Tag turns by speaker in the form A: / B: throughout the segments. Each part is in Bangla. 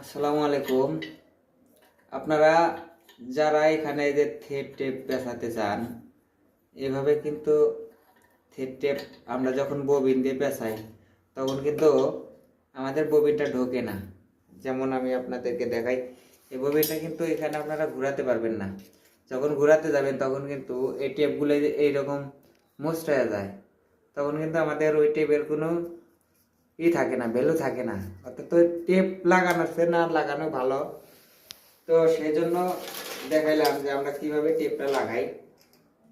A: আসসালামু আলাইকুম। আপনারা যারা এখানে যে থেপ টেপ পেঁচাতে চান, এভাবে কিন্তু থেপ টেপ আমরা যখন ববিন দিয়ে পেঁচাই তখন কিন্তু আমাদের ববিনটা ঢোকে না। যেমন আমি আপনাদেরকে দেখাই, এই ববিনটা কিন্তু এখানে আপনারা ঘোরাতে পারবেন না। যখন ঘোরাতে যাবেন তখন কিন্তু এই টেপগুলো এইরকম মুচড়ে যায়, তখন কিন্তু আমাদের ওই টেপের কোনো থাকে না, ভ্যালু থাকে না। অর্থাৎ তো টেপ লাগানোর চেয়ে না লাগানো ভালো। তো সেই জন্য দেখাইলাম যে আমরা কিভাবে টেপটা লাগাই।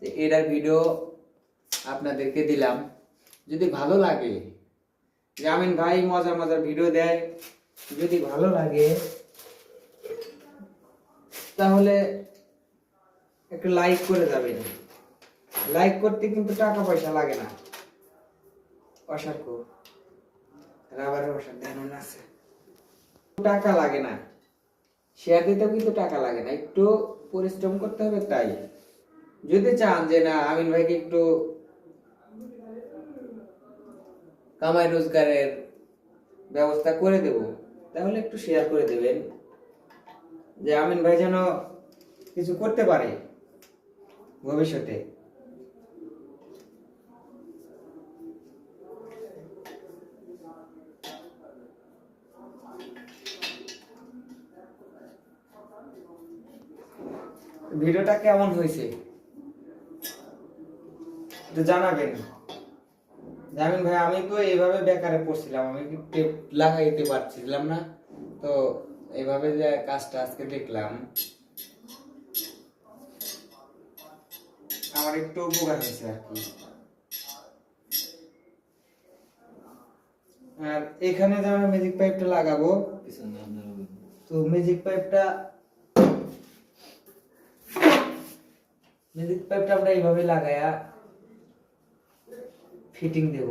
A: তো এটার ভিডিও আপনাদেরকে দিলাম। যদি ভালো লাগে, জামিন ভাই মজার মজার ভিডিও দেয়, যদি ভালো লাগে তাহলে একটু লাইক করে যাবেন। লাইক করতে কিন্তু টাকা পয়সা লাগে না। অসাধ্য রাবারের অসাধ্য আছে, টাকা লাগে না। শেয়ার দিতেও কিন্তু টাকা লাগে না, একটু পরিশ্রম করতে হবে। তাই যদি চান যে না আমিন ভাইকে একটু কামাই রোজগারের ব্যবস্থা করে দেব, তাহলে একটু শেয়ার করে দেবেন, যে আমিন ভাই যেন কিছু করতে পারে ভবিষ্যতে। ভিডিওটা কেমন হয়েছে একটু জানাবেন। জামিন ভাই আমি তো এইভাবে বেকারে পড়ছিলাম, আমি টেপ লাগাইতে পারছিলাম না, তো এইভাবে যে কাজটা আজকে দেখলাম আমার একটু উপকার হয়েছে আর কি। আর এখানে যে আমরা ম্যাজিক পাইপটা লাগাবো, তো ম্যাজিক পাইপটা আমরা এইভাবে লাগায়া ফিটিং দেব।